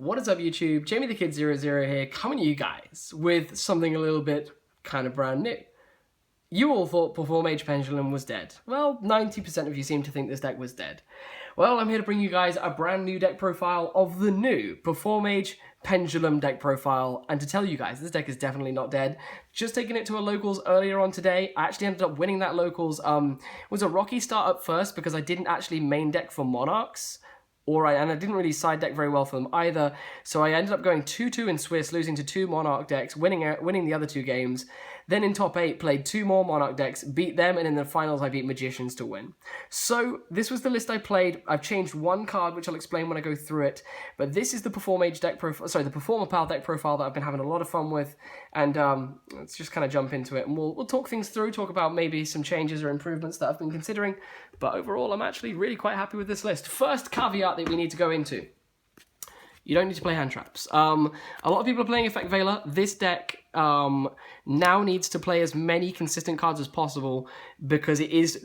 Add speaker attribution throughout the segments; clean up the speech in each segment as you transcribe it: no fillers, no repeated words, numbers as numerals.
Speaker 1: What is up YouTube? Jamie the Kid 00 here, coming to you guys with something a little bit kind of brand new. You all thought Performage Pendulum was dead. Well, 90% of you seem to think this deck was dead. Well, I'm here to bring you guys a brand new deck profile of the new Performage Pendulum deck profile, and to tell you guys, this deck is definitely not dead. Just taking it to a locals earlier on today. I actually ended up winning that locals. It was a rocky start up first because I didn't actually main deck for Monarchs. And I didn't really side deck very well for them either, so I ended up going 2-2 in Swiss, losing to 2 Monarch decks, winning the other 2 games. Then in top 8, played 2 more Monarch decks, beat them, and in the finals I beat Magicians to win. So this was the list I played. I've changed one card, which I'll explain when I go through it, but this is the Performage deck profile, sorry, the Performapal deck profile that I've been having a lot of fun with, and let's just kind of jump into it, and we'll talk things through, talk about maybe some changes or improvements that I've been considering, but overall I'm actually really quite happy with this list. First caveat that we need to go into: you don't need to play hand traps. A lot of people are playing Effect Veiler. This deck now needs to play as many consistent cards as possible because it is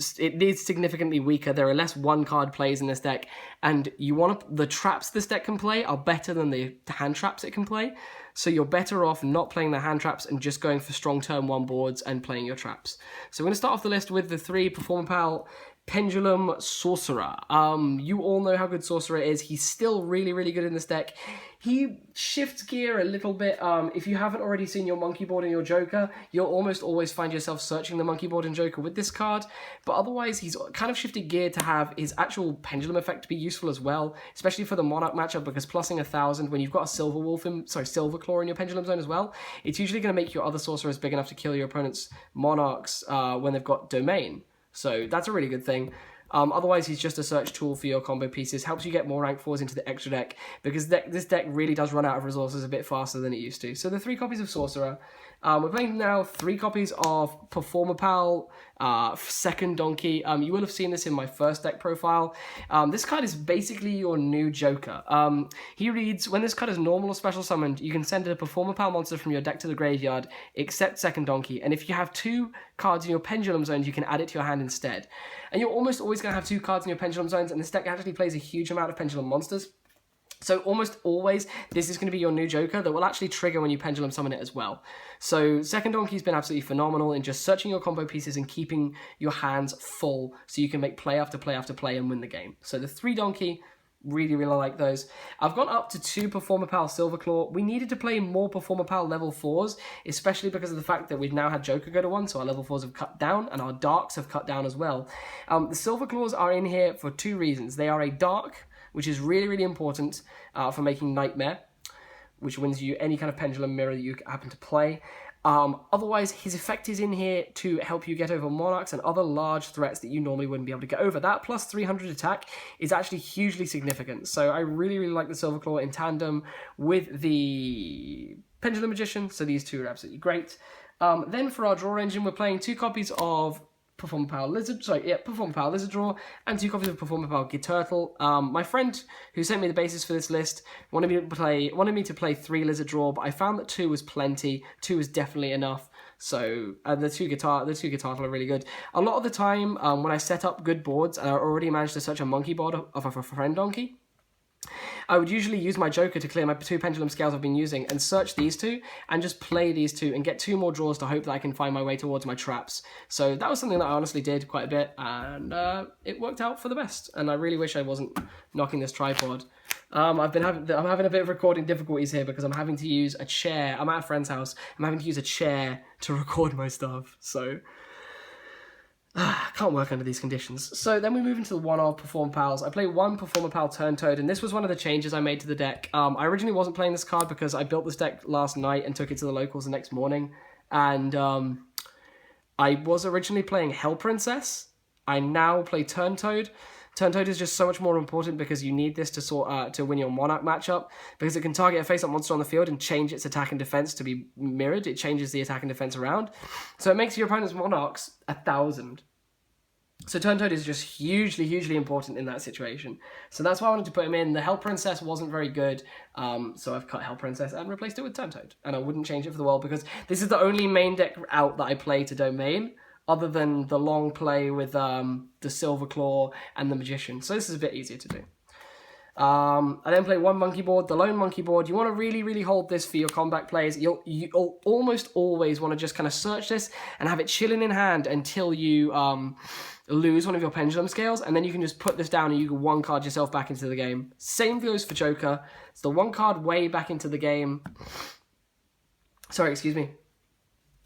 Speaker 1: significantly weaker. There are less one-card plays in this deck, and the traps this deck can play are better than the hand traps it can play. So you're better off not playing the hand traps and just going for strong turn 1 boards and playing your traps. So we're going to start off the list with the 3 Performapal Pendulum Sorcerer. You all know how good Sorcerer is. He's still really, really good in this deck. He shifts gear a little bit. If you haven't already seen your Monkeyboard and your Joker, you'll almost always find yourself searching the Monkeyboard and Joker with this card. But otherwise, he's kind of shifted gear to have his actual Pendulum effect be useful as well, especially for the Monarch matchup, because plussing 1,000 when you've got a Silver Claw in your Pendulum zone as well, it's usually going to make your other sorcerers big enough to kill your opponent's Monarchs when they've got Domain. So that's a really good thing. Otherwise, he's just a search tool for your combo pieces. Helps you get more rank 4s into the extra deck, because this deck really does run out of resources a bit faster than it used to. So the 3 copies of Sorcerer. We're playing now 3 copies of Performapal Secondonkey. You will have seen this in my first deck profile. This card is basically your new Joker. He reads, when this card is normal or special summoned, you can send a Performapal monster from your deck to the graveyard, except Secondonkey. And if you have 2 cards in your Pendulum zones, you can add it to your hand instead. And you're almost always going to have 2 cards in your Pendulum zones, and this deck actually plays a huge amount of Pendulum monsters. So almost always, this is going to be your new Joker that will actually trigger when you Pendulum summon it as well. So Secondonkey's been absolutely phenomenal in just searching your combo pieces and keeping your hands full so you can make play after play after play and win the game. So the 3 Donkey, really, really like those. I've gone up to 2 Performapal Silverclaw. We needed to play more Performapal level 4s, especially because of the fact that we've now had Joker go to 1, so our level 4s have cut down, and our Darks have cut down as well. The Silverclaws are in here for 2 reasons. They are a Dark, which is really, really important for making Nightmare, which wins you any kind of Pendulum mirror that you happen to play. Otherwise, his effect is in here to help you get over Monarchs and other large threats that you normally wouldn't be able to get over. That plus 300 attack is actually hugely significant. So I really, really like the Silverclaw in tandem with the Pendulum Magician. So these 2 are absolutely great. Then for our draw engine, we're playing 2 copies of Performapal Lizardraw and 2 copies of Performapal Guitartle. My friend who sent me the basis for this list wanted me to play 3 Lizardraw, but I found that 2 was plenty. 2 was definitely enough. So the two Guitartle are really good. A lot of the time, when I set up good boards and I already managed to search a Monkeyboard of a friend donkey, I would usually use my Joker to clear my 2 Pendulum scales I've been using and search these 2 and just play these 2 and get 2 more draws to hope that I can find my way towards my traps. So that was something that I honestly did quite a bit, and it worked out for the best. And I really wish I wasn't knocking this tripod. I'm having a bit of recording difficulties here because I'm having to use a chair. I'm at a friend's house. I'm having to use a chair to record my stuff. So can't work under these conditions. So then we move into the 1 of Performapals. I play 1 Performapal Turntoad, and this was one of the changes I made to the deck. I originally wasn't playing this card because I built this deck last night and took it to the locals the next morning. And I was originally playing Hell Princess. I now play Turntoad. Turntoad is just so much more important because you need this to win your Monarch matchup, because it can target a face-up monster on the field and change its attack and defense to be mirrored. It changes the attack and defense around. So it makes your opponent's Monarchs 1,000. So Turntoad is just hugely, hugely important in that situation. So that's why I wanted to put him in. The Hell Princess wasn't very good, so I've cut Hell Princess and replaced it with Turntoad. And I wouldn't change it for the world because this is the only main deck out that I play to Domain, other than the long play with the Silverclaw and the Magician. So this is a bit easier to do. I then play one Monkeyboard, the lone Monkeyboard. You want to really, really hold this for your combat plays. You'll almost always want to just kind of search this and have it chilling in hand until you lose one of your Pendulum scales, and then you can just put this down and you can one card yourself back into the game. Same goes for Joker. It's the one card way back into the game. Sorry, excuse me.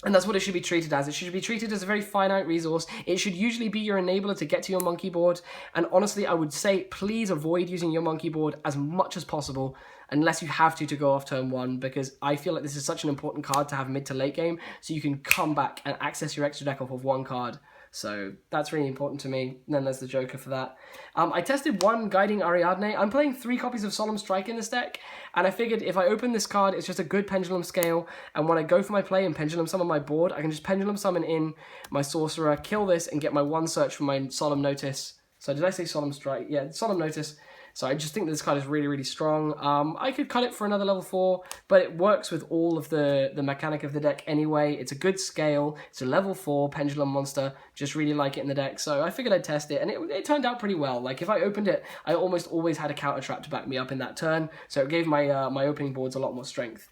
Speaker 1: And that's what it should be treated as. It should be treated as a very finite resource. It should usually be your enabler to get to your Monkeyboard. And honestly, I would say please avoid using your Monkeyboard as much as possible unless you have to go off turn 1, because I feel like this is such an important card to have mid to late game, so you can come back and access your extra deck off of one card. So that's really important to me. And then there's the Joker for that. I tested one Guiding Ariadne. I'm playing 3 copies of Solemn Strike in this deck, and I figured if I open this card, it's just a good Pendulum scale, and when I go for my play and Pendulum summon my board, I can just Pendulum summon in my Sorcerer, kill this, and get my 1 search from my Solemn Notice. So did I say Solemn Strike? Yeah, Solemn Notice. So I just think this card is really, really strong. I could cut it for another level 4, but it works with all of the mechanic of the deck anyway. It's a good scale. It's a level 4 Pendulum monster. Just really like it in the deck. So I figured I'd test it, and it turned out pretty well. Like, if I opened it, I almost always had a counter trap to back me up in that turn. So it gave my my opening boards a lot more strength.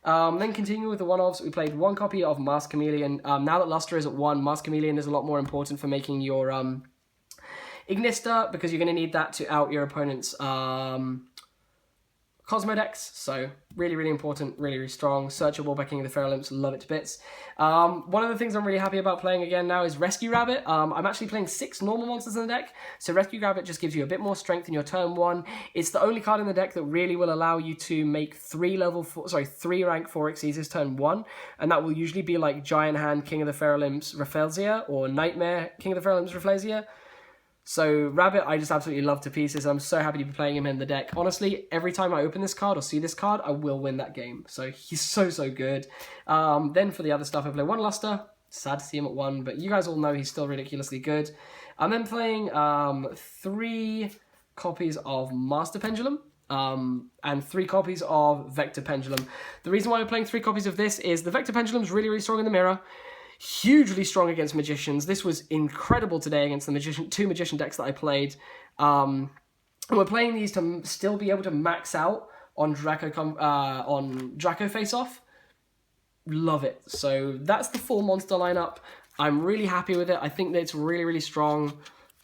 Speaker 1: Then continuing with the one-offs, we played 1 copy of Masked Chameleon. Now that Luster is at 1, Masked Chameleon is a lot more important for making your Ignister, because you're going to need that to out your opponent's Cosmo decks. So really, really important, really, really strong. Searchable by King of the Feral Imps, love it to bits. One of the things I'm really happy about playing again now is Rescue Rabbit. I'm actually playing 6 normal monsters in the deck, so Rescue Rabbit just gives you a bit more strength in your turn 1. It's the only card in the deck that really will allow you to make 3 rank 4 Xyzes turn 1, and that will usually be like Giant Hand, King of the Feral Imps, Rafflesia, or Nightmare, King of the Feral Imps, Rafflesia. So Rabbit, I just absolutely love to pieces. I'm so happy to be playing him in the deck. Honestly, every time I open this card or see this card, I will win that game. So he's so, so good. Then for the other stuff, I play 1 Luster. Sad to see him at 1, but you guys all know he's still ridiculously good. I'm then playing 3 copies of Master Pendulum. And 3 copies of Vector Pendulum. The reason why we're playing 3 copies of this is the Vector Pendulum is really, really strong in the mirror. Hugely strong against Magicians. This was incredible today against the 2 Magician decks that I played. And we're playing these to still be able to max out on Draco face-off. Love it. So that's the full monster lineup. I'm really happy with it. I think that it's really, really strong.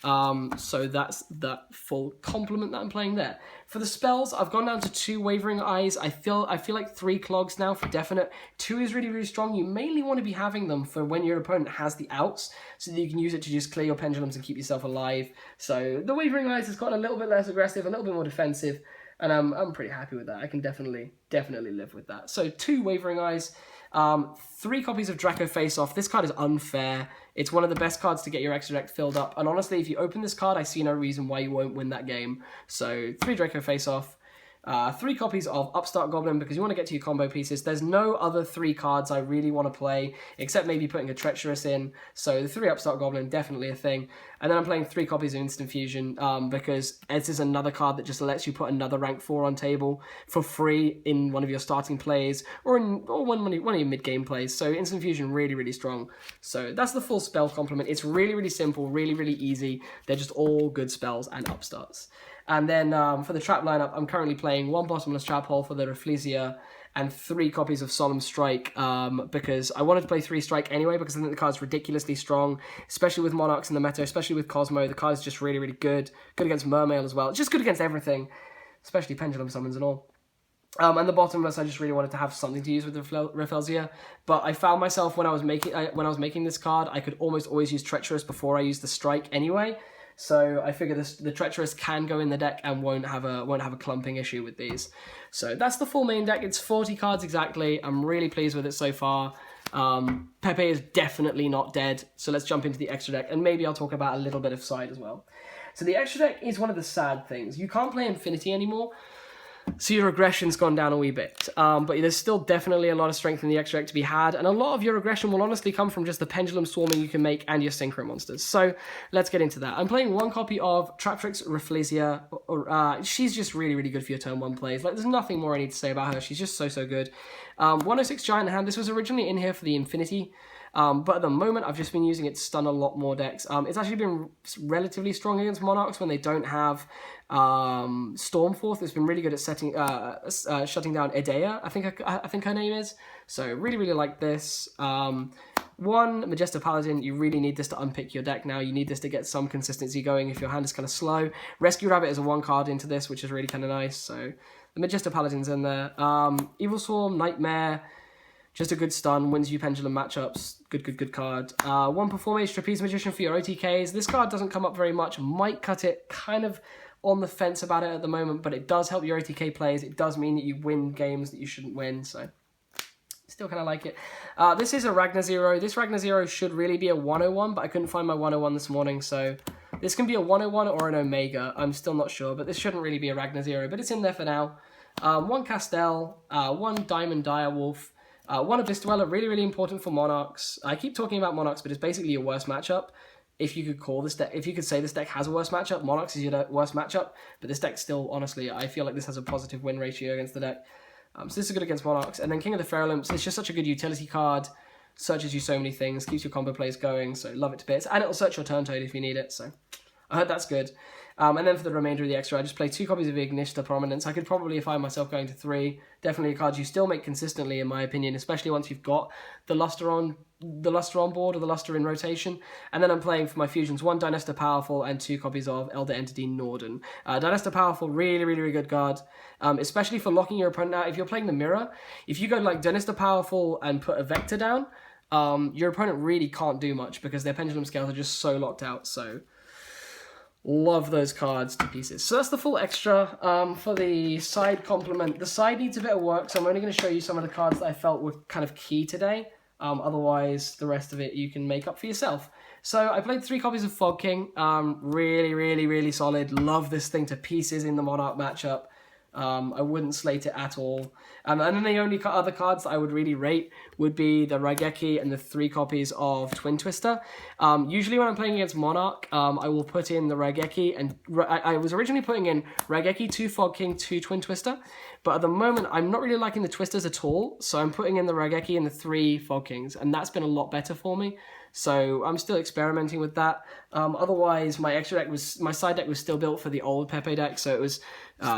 Speaker 1: So that's that full complement that I'm playing there. For the spells, I've gone down to 2 Wavering Eyes. I feel like 3 Clogs now for definite. 2 is really, really strong. You mainly want to be having them for when your opponent has the outs, so that you can use it to just clear your pendulums and keep yourself alive. So the Wavering Eyes has gotten a little bit less aggressive, a little bit more defensive, and I'm pretty happy with that. I can definitely live with that. So 2 Wavering Eyes. 3 copies of Draco Face-Off. This card is unfair. It's one of the best cards to get your extra deck filled up. And honestly, if you open this card, I see no reason why you won't win that game. So 3 Draco Face-Off. 3 copies of Upstart Goblin, because you want to get to your combo pieces. There's no other 3 cards I really want to play, except maybe putting a Treacherous in. So the 3 Upstart Goblin, definitely a thing. And then I'm playing 3 copies of Instant Fusion, because this is another card that just lets you put another rank 4 on table for free in one of your starting plays, or one of your mid-game plays. So Instant Fusion, really, really strong. So that's the full spell complement. It's really, really simple, really, really easy. They're just all good spells and upstarts. And then for the trap lineup, I'm currently playing 1 Bottomless Trap Hole for the Rafflesia and 3 copies of Solemn Strike, because I wanted to play 3 Strike anyway, because I think the card's ridiculously strong, especially with Monarchs in the meta, especially with Cosmo. The card is just really, really good. Good against Mermail as well. It's just good against everything, especially Pendulum summons and all. And the Bottomless, I just really wanted to have something to use with the Rafflesia, but I found myself when I was making this card, I could almost always use Treacherous before I used the Strike anyway. So I figure the Treacherous can go in the deck and won't have a clumping issue with these. So that's the full main deck. It's 40 cards exactly. I'm really pleased with it so far. PePe is definitely not dead. So let's jump into the extra deck, and maybe I'll talk about a little bit of side as well. So the extra deck is one of the sad things. You can't play Infinity anymore, so your aggression's gone down a wee bit. But there's still definitely a lot of strength in the extra deck to be had, and a lot of your aggression will honestly come from just the pendulum swarming you can make and your synchro monsters. So let's get into that. I'm playing 1 copy of Traptrix Rafflesia. She's just really, really good for your turn 1 plays. Like, there's nothing more I need to say about her. She's just so, so good. 106 Giant Hand. This was originally in here for the Infinity. But at the moment, I've just been using it to stun a lot more decks. It's actually been relatively strong against Monarchs when they don't have Stormforth. It's been really good at shutting down Edea, I think her name is. So really, really like this. One, Majester Paladin, you really need this to unpick your deck now. You need this to get some consistency going if your hand is kind of slow. Rescue Rabbit is a 1 card into this, which is really kind of nice. So the Majester Paladin's in there. Evilswarm Nightmare, just a good stun, wins you Pendulum matchups. Good card. 1 Performage Trapeze Magician for your OTKs. This card doesn't come up very much. Might cut it, kind of on the fence about it at the moment, but it does help your OTK plays. It does mean that you win games that you shouldn't win, so still kind of like it. This is a Ragnar Zero. This Ragnar Zero should really be a 101, but I couldn't find my 101 this morning, so this can be a 101 or an Omega. I'm still not sure, but this shouldn't really be a Ragnar Zero, but it's in there for now. 1 Castell, 1 Diamond Direwolf, 1 Abyss Dweller, really, really important for Monarchs. I keep talking about Monarchs, but it's basically your worst matchup. If you could call this deck, if you could say this deck has a worse matchup, Monarchs is your worst matchup, but this deck still, honestly, I feel like this has a positive win ratio against the deck. So this is good against Monarchs. And then King of the Feralymphs, it's just such a good utility card. Searches you so many things, keeps your combo plays going, so love it to bits. And it'll search your turn toad if you need it, so I heard that's good. And then for the remainder of the extra, I just play 2 copies of Ignish Prominence. I could probably find myself going to 3. Definitely a card you still make consistently, in my opinion, especially once you've got the Luster on board or the Luster in rotation. And then I'm playing for my fusions 1 Dynastor Powerful and 2 copies of Elder Entity Norden. Dynastor Powerful, really, really, really good card, especially for locking your opponent out. If you're playing the mirror, if you go like Dynastor Powerful and put a Vector down, your opponent really can't do much because their Pendulum Scales are just so locked out, so love those cards to pieces. So that's the full extra. For the side complement, the side needs a bit of work, so I'm only going to show you some of the cards that I felt were kind of key today. Otherwise, the rest of it you can make up for yourself. So I played 3 copies of Fog King. Really, really, really solid. Love this thing to pieces in the Monarch matchup. I wouldn't slate it at all. And then the only other cards that I would really rate would be the Raigeki and the 3 copies of Twin Twister. Usually when I'm playing against Monarch, I will put in the Raigeki, and I was originally putting in Raigeki, 2 Fog King, 2 Twin Twister, but at the moment I'm not really liking the Twisters at all, so I'm putting in the Raigeki and the 3 Fog Kings, and that's been a lot better for me. So I'm still experimenting with that. Otherwise, my side deck was still built for the old PePe deck, so it was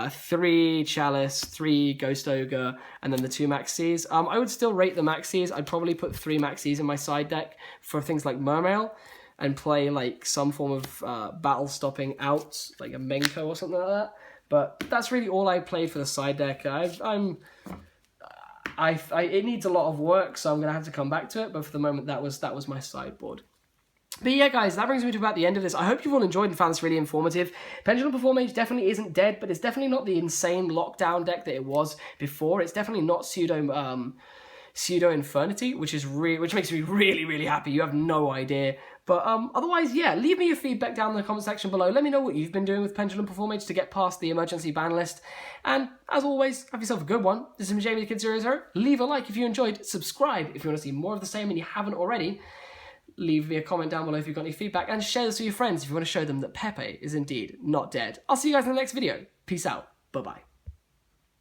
Speaker 1: 3 Chalice, 3 Ghost Ogre, and then the 2 Maxies. I would still rate the Maxies. I'd probably put 3 Maxies in my side deck for things like Mermail, and play like some form of battle stopping out, like a Menko or something like that. But that's really all I played for the side deck. It needs a lot of work, so I'm going to have to come back to it, but for the moment that was my sideboard. But yeah, guys, that brings me to about the end of this. I hope you've all enjoyed and found this really informative. Pendulum Performage definitely isn't dead, but it's definitely not the insane lockdown deck that it was before. It's definitely not Pseudo Infernity, which makes me really, really happy. You have no idea. But otherwise, yeah, leave me your feedback down in the comment section below. Let me know what you've been doing with Pendulum Performage to get past the emergency ban list. And as always, have yourself a good one. This is Jamie the Kid 00. Leave a like if you enjoyed. Subscribe if you want to see more of the same and you haven't already. Leave me a comment down below if you've got any feedback. And share this with your friends if you want to show them that PePe is indeed not dead. I'll see you guys in the next video. Peace out. Bye-bye.